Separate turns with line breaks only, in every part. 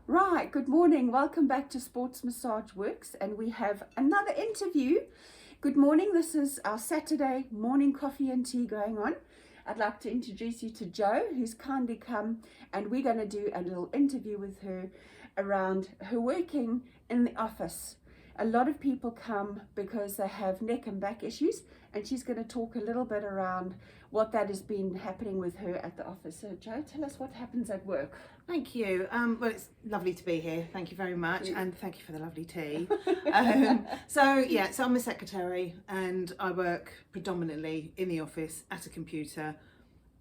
Right, good morning. Welcome back to Sports Massage Works, and we have another interview. Good morning. This is our Saturday morning coffee and tea going on. I'd like to introduce you to Jo, who's kindly come, and we're going to do a little interview with her around her working in the office. A lot of people come because they have neck and back issues, and she's going to talk a little bit around what that has been happening with her at the office. So, Jo, tell us what happens at work.
Thank you. Well, it's lovely to be here. Thank you very much, and thank you for the lovely tea. So I'm a secretary, and I work predominantly in the office at a computer,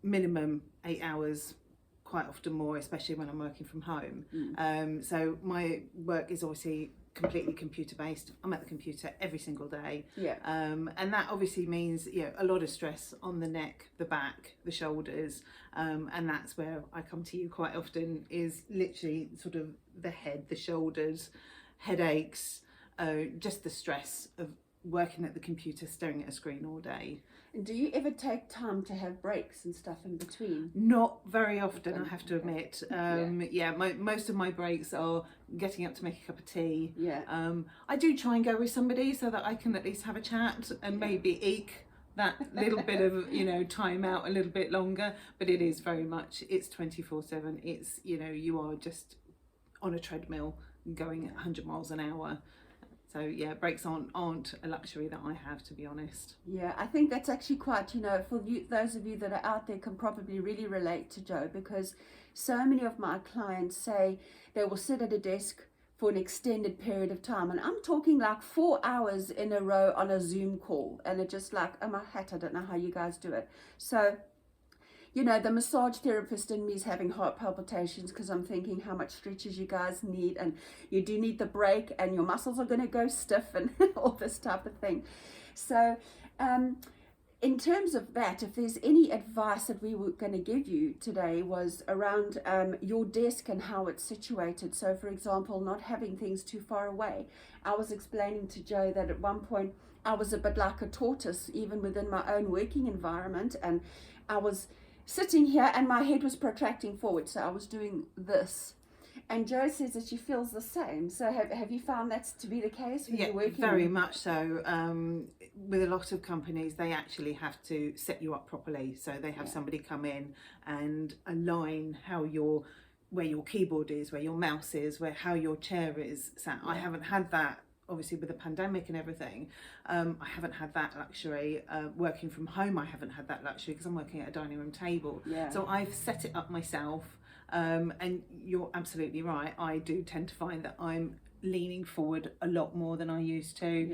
minimum 8 hours, quite often more, especially when I'm working from home. So my work is obviously completely computer based. I'm at the computer every single day. And that obviously means a lot of stress on the neck, the back, the shoulders, and that's where I come to you quite often, is literally sort of the head, the shoulders, headaches, just the stress of working at the computer, staring at a screen all day.
And do you ever take time to have breaks and stuff in between?
Not very often, I have to admit. Most of my breaks are getting up to make a cup of tea. I do try and go with somebody so that I can at least have a chat and maybe eke that little bit of time out a little bit longer. But it is very much, it's 24/7. It's you are just on a treadmill going at 100 miles an hour. So yeah, breaks aren't a luxury that I have, to be honest.
Yeah, I think that's actually quite, for you, those of you that are out there can probably really relate to Jo, because so many of my clients say they will sit at a desk for an extended period of time. And I'm talking like 4 hours in a row on a Zoom call. And it's just like, oh my hat, I don't know how you guys do it. So the massage therapist in me is having heart palpitations because I'm thinking how much stretches you guys need, and you do need the break, and your muscles are going to go stiff and all this type of thing. So in terms of that, if there's any advice that we were going to give you today was around your desk and how it's situated. So for example, not having things too far away. I was explaining to Jo that at one point I was a bit like a tortoise even within my own working environment, and I was sitting here and my head was protracting forward, so I was doing this. And Jo says that she feels the same. So have you found that to be the case when you're working?
Very much so. With a lot of companies, they actually have to set you up properly. So they have somebody come in and align where your keyboard is, where your mouse is, how your chair is sat. I haven't had that. Obviously with the pandemic and everything, I haven't had that luxury. Working from home, I haven't had that luxury because I'm working at a dining room table. So I've set it up myself, and you're absolutely right. I do tend to find that I'm leaning forward a lot more than I used to.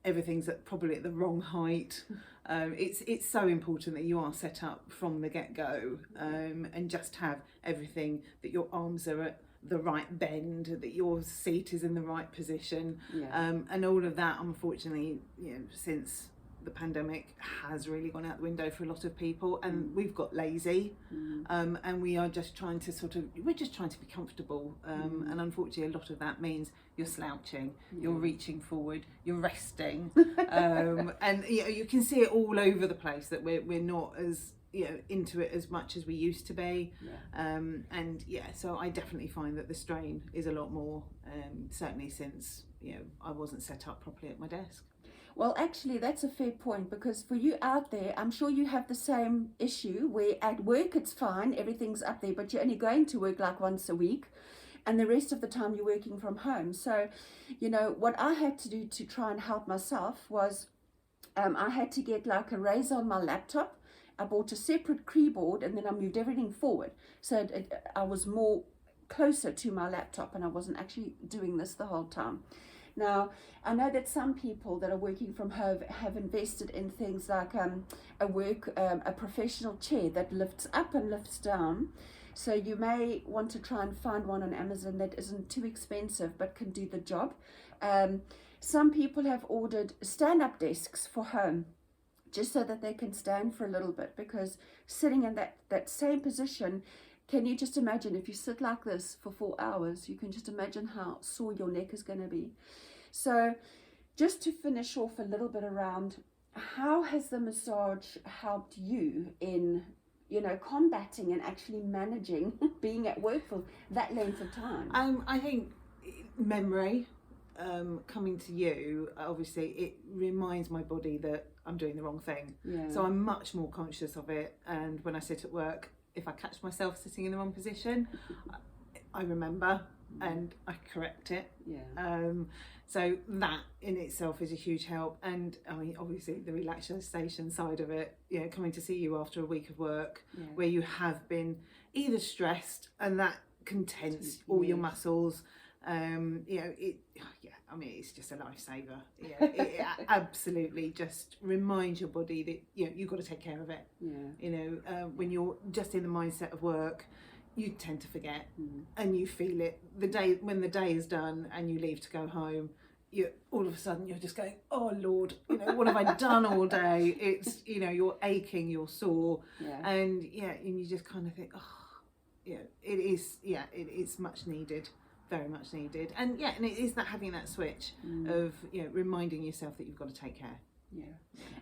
Everything's probably at the wrong height. It's so important that you are set up from the get-go, and just have everything, that your arms are at the right bend, that your seat is in the right position, and all of that, unfortunately, since the pandemic, has really gone out the window for a lot of people, and we've got lazy, and we are just trying to we're just trying to be comfortable, and unfortunately a lot of that means you're slouching, you're reaching forward, you're resting, and you can see it all over the place that we're not as into it as much as we used to be. So I definitely find that the strain is a lot more, certainly since I wasn't set up properly at my desk.
Well, actually, that's a fair point, because for you out there, I'm sure you have the same issue where at work it's fine, everything's up there, but you're only going to work like once a week, and the rest of the time you're working from home. So, what I had to do to try and help myself was I had to get like a razor on my laptop. I bought a separate keyboard, and then I moved everything forward. So I was more closer to my laptop, and I wasn't actually doing this the whole time. Now, I know that some people that are working from home have invested in things like a professional chair that lifts up and lifts down. So you may want to try and find one on Amazon that isn't too expensive but can do the job. Some people have ordered stand-up desks for home, just so that they can stand for a little bit, because sitting in that same position, can you just imagine if you sit like this for 4 hours, you can just imagine how sore your neck is going to be. So just to finish off a little bit around, how has the massage helped you in combating and actually managing being at work for that length of time?
I think memory coming to you, obviously it reminds my body that I'm doing the wrong thing.
Yeah.
So I'm much more conscious of it, and when I sit at work, if I catch myself sitting in the wrong position, I remember and I correct it.
Yeah.
So that in itself is a huge help. And I mean, obviously the relaxation side of it, coming to see you after a week of work where you have been either stressed and that can tense all your muscles. It's just a lifesaver. It absolutely just reminds your body that you've got to take care of it. When you're just in the mindset of work, you tend to forget, and you feel it when the day is done and you leave to go home. All of a sudden you're just going, oh Lord, what have I done all day? It's you're aching, you're sore, and you just kind of think, it is much needed. Very much needed, and it is that having that switch of reminding yourself that you've got to take care.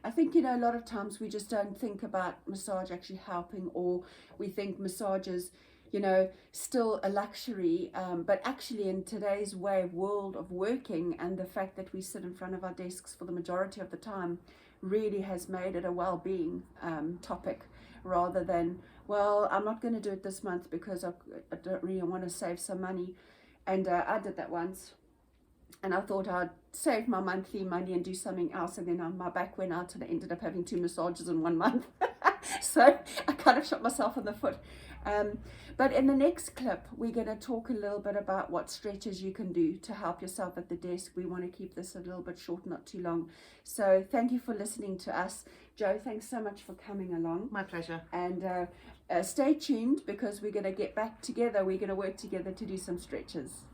I think a lot of times we just don't think about massage actually helping, or we think massage is still a luxury, but actually in today's world of working, and the fact that we sit in front of our desks for the majority of the time really has made it a well-being topic, rather than, well, I'm not going to do it this month because I don't really want to save some money. And I did that once, and I thought I'd save my monthly money and do something else, and then my back went out and I ended up having 2 massages in 1 month. So I kind of shot myself in the foot. But in the next clip, we're going to talk a little bit about what stretches you can do to help yourself at the desk. We want to keep this a little bit short, not too long. So thank you for listening to us. Jo, thanks so much for coming along.
My pleasure.
And stay tuned, because we're going to get back together. We're going to work together to do some stretches.